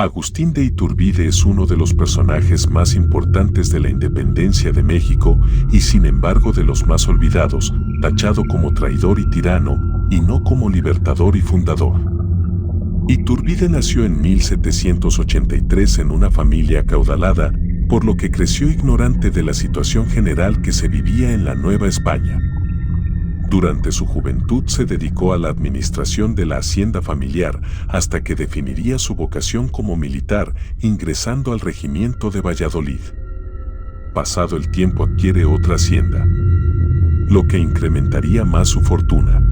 Agustín de Iturbide es uno de los personajes más importantes de la independencia de México y sin embargo de los más olvidados, tachado como traidor y tirano, y no como libertador y fundador. Iturbide nació en 1783 en una familia acaudalada, por lo que creció ignorante de la situación general que se vivía en la Nueva España. Durante su juventud se dedicó a la administración de la hacienda familiar hasta que definiría su vocación como militar, ingresando al regimiento de Valladolid. Pasado el tiempo adquiere otra hacienda, lo que incrementaría más su fortuna.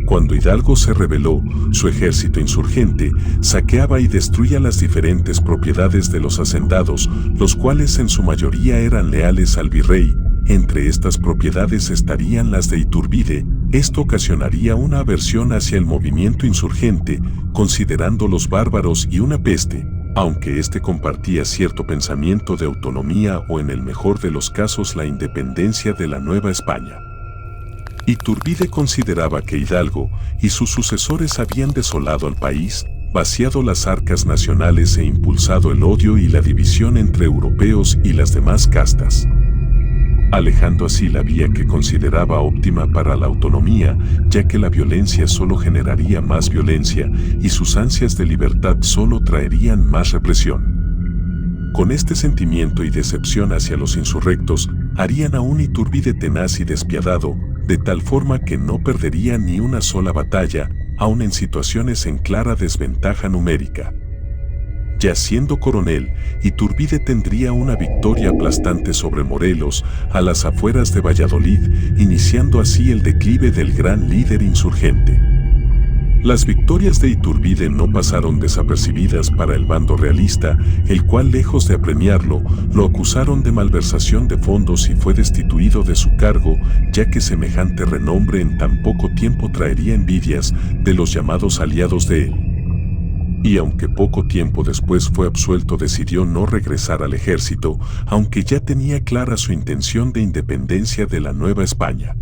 Cuando Hidalgo se rebeló, su ejército insurgente saqueaba y destruía las diferentes propiedades de los hacendados, los cuales en su mayoría eran leales al virrey. Entre estas propiedades estarían las de Iturbide. Esto ocasionaría una aversión hacia el movimiento insurgente, considerándolos bárbaros y una peste, aunque éste compartía cierto pensamiento de autonomía o en el mejor de los casos la independencia de la Nueva España. Iturbide consideraba que Hidalgo y sus sucesores habían desolado al país, vaciado las arcas nacionales e impulsado el odio y la división entre europeos y las demás castas, alejando así la vía que consideraba óptima para la autonomía, ya que la violencia solo generaría más violencia y sus ansias de libertad solo traerían más represión. Con este sentimiento y decepción hacia los insurrectos, harían a un Iturbide tenaz y despiadado, de tal forma que no perdería ni una sola batalla, aun en situaciones en clara desventaja numérica. Ya siendo coronel, Iturbide tendría una victoria aplastante sobre Morelos, a las afueras de Valladolid, iniciando así el declive del gran líder insurgente. Las victorias de Iturbide no pasaron desapercibidas para el bando realista, el cual, lejos de apremiarlo, lo acusaron de malversación de fondos y fue destituido de su cargo, ya que semejante renombre en tan poco tiempo traería envidias de los llamados aliados de él. Y aunque poco tiempo después fue absuelto, decidió no regresar al ejército, aunque ya tenía clara su intención de independencia de la Nueva España.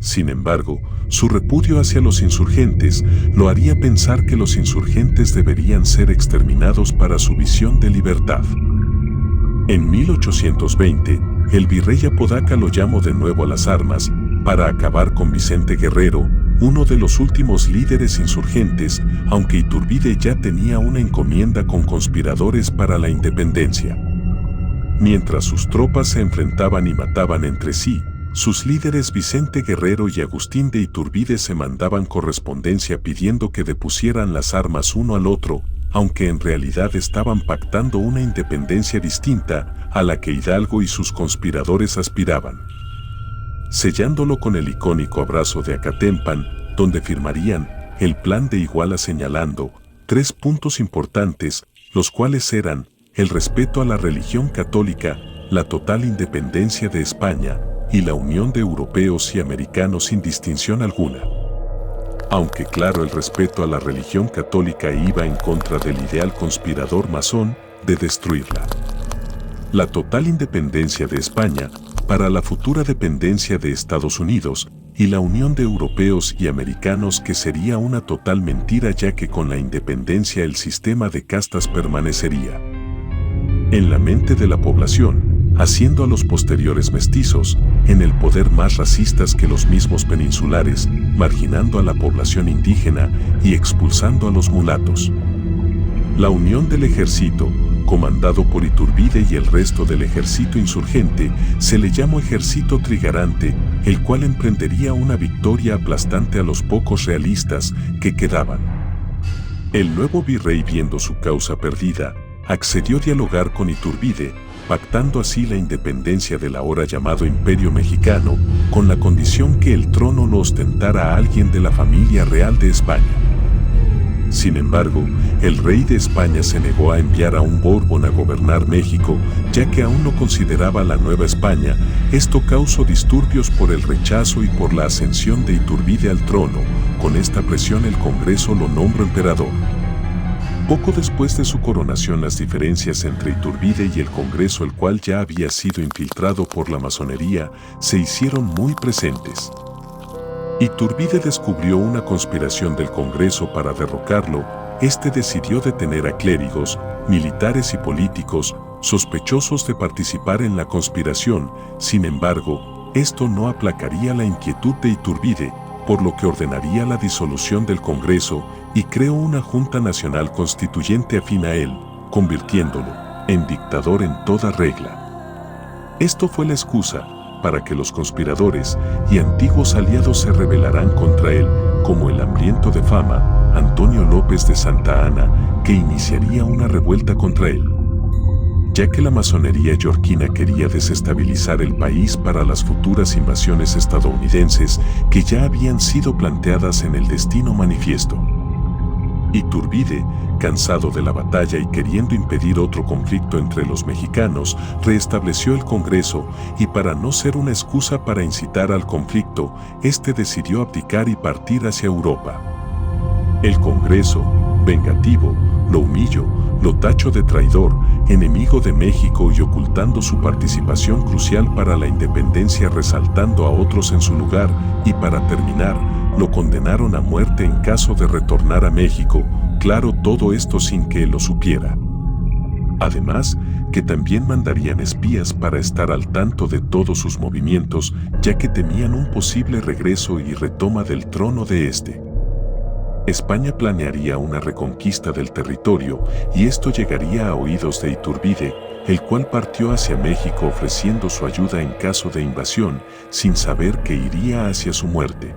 Sin embargo, su repudio hacia los insurgentes lo haría pensar que los insurgentes deberían ser exterminados para su visión de libertad. En 1820, el virrey Apodaca lo llamó de nuevo a las armas para acabar con Vicente Guerrero, uno de los últimos líderes insurgentes, aunque Iturbide ya tenía una encomienda con conspiradores para la independencia. Mientras sus tropas se enfrentaban y mataban entre sí, sus líderes Vicente Guerrero y Agustín de Iturbide se mandaban correspondencia pidiendo que depusieran las armas uno al otro, aunque en realidad estaban pactando una independencia distinta a la que Hidalgo y sus conspiradores aspiraban, sellándolo con el icónico abrazo de Acatempan, donde firmarían el Plan de Iguala, señalando 3 puntos importantes, los cuales eran el respeto a la religión católica, la total independencia de España y la unión de europeos y americanos sin distinción alguna. Aunque claro, el respeto a la religión católica iba en contra del ideal conspirador masón de destruirla. La total independencia de España para la futura dependencia de Estados Unidos y la unión de europeos y americanos, que sería una total mentira, ya que con la independencia el sistema de castas permanecería en la mente de la población, haciendo a los posteriores mestizos en el poder más racistas que los mismos peninsulares, marginando a la población indígena y expulsando a los mulatos. La unión del ejército, comandado por Iturbide y el resto del ejército insurgente, se le llamó Ejército Trigarante, el cual emprendería una victoria aplastante a los pocos realistas que quedaban. El nuevo virrey, viendo su causa perdida, accedió a dialogar con Iturbide, pactando así la independencia del ahora llamado Imperio Mexicano, con la condición que el trono lo ostentara a alguien de la familia real de España. Sin embargo, el rey de España se negó a enviar a un Borbón a gobernar México, ya que aún no consideraba la Nueva España. Esto causó disturbios por el rechazo y por la ascensión de Iturbide al trono. Con esta presión el Congreso lo nombró emperador. Poco después de su coronación, las diferencias entre Iturbide y el Congreso, el cual ya había sido infiltrado por la masonería, se hicieron muy presentes. Iturbide descubrió una conspiración del Congreso para derrocarlo este decidió detener a clérigos, militares y políticos sospechosos de participar en la conspiración. Sin embargo, esto no aplacaría la inquietud de Iturbide, por lo que ordenaría la disolución del Congreso y creó una Junta Nacional Constituyente afín a él, convirtiéndolo en dictador en toda regla. Esto fue la excusa para que los conspiradores y antiguos aliados se rebelaran contra él, como el hambriento de fama, Antonio López de Santa Anna, que iniciaría una revuelta contra él. Ya que la masonería yorquina quería desestabilizar el país para las futuras invasiones estadounidenses que ya habían sido planteadas en el Destino Manifiesto. Iturbide, cansado de la batalla y queriendo impedir otro conflicto entre los mexicanos, reestableció el Congreso y para no ser una excusa para incitar al conflicto, este decidió abdicar y partir hacia Europa. El Congreso, vengativo, lo humilló, lo tachó de traidor, enemigo de México y ocultando su participación crucial para la independencia resaltando a otros en su lugar y para terminar, lo condenaron a muerte en caso de retornar a México, claro, todo esto sin que él lo supiera. Además, que también mandarían espías para estar al tanto de todos sus movimientos, ya que temían un posible regreso y retoma del trono de este. España planearía una reconquista del territorio y esto llegaría a oídos de Iturbide, el cual partió hacia México ofreciendo su ayuda en caso de invasión, sin saber que iría hacia su muerte.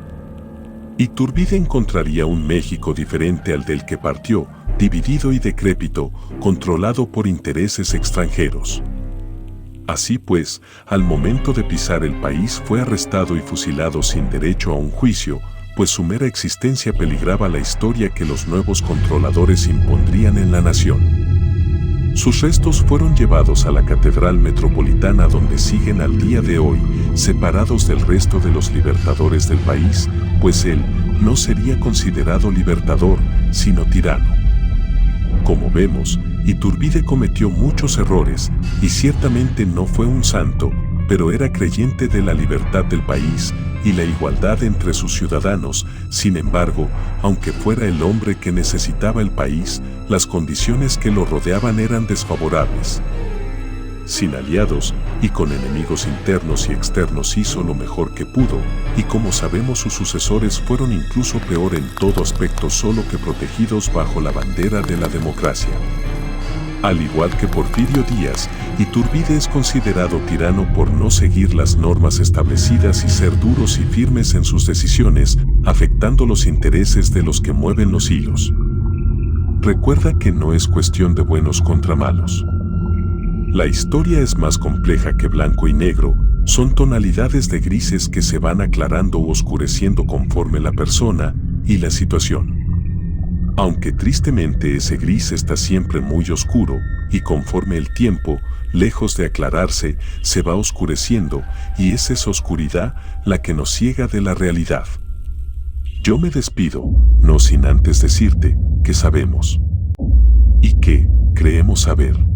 Iturbide encontraría un México diferente al del que partió, dividido y decrépito, controlado por intereses extranjeros. Así pues, al momento de pisar el país fue arrestado y fusilado sin derecho a un juicio, pues su mera existencia peligraba la historia que los nuevos controladores impondrían en la nación. Sus restos fueron llevados a la Catedral Metropolitana donde siguen al día de hoy, separados del resto de los libertadores del país, pues él no sería considerado libertador, sino tirano. Como vemos, Iturbide cometió muchos errores y ciertamente no fue un santo, pero era creyente de la libertad del país y la igualdad entre sus ciudadanos. Sin embargo, aunque fuera el hombre que necesitaba el país, las condiciones que lo rodeaban eran desfavorables. Sin aliados y con enemigos internos y externos hizo lo mejor que pudo, y como sabemos sus sucesores fueron incluso peor en todo aspecto, solo que protegidos bajo la bandera de la democracia. Al igual que Porfirio Díaz, Iturbide es considerado tirano por no seguir las normas establecidas y ser duros y firmes en sus decisiones, afectando los intereses de los que mueven los hilos. Recuerda que no es cuestión de buenos contra malos. La historia es más compleja que blanco y negro, son tonalidades de grises que se van aclarando o oscureciendo conforme la persona y la situación. Aunque tristemente ese gris está siempre muy oscuro, y conforme el tiempo, lejos de aclararse, se va oscureciendo, y es esa oscuridad la que nos ciega de la realidad. Yo me despido, no sin antes decirte que sabemos y que creemos saber.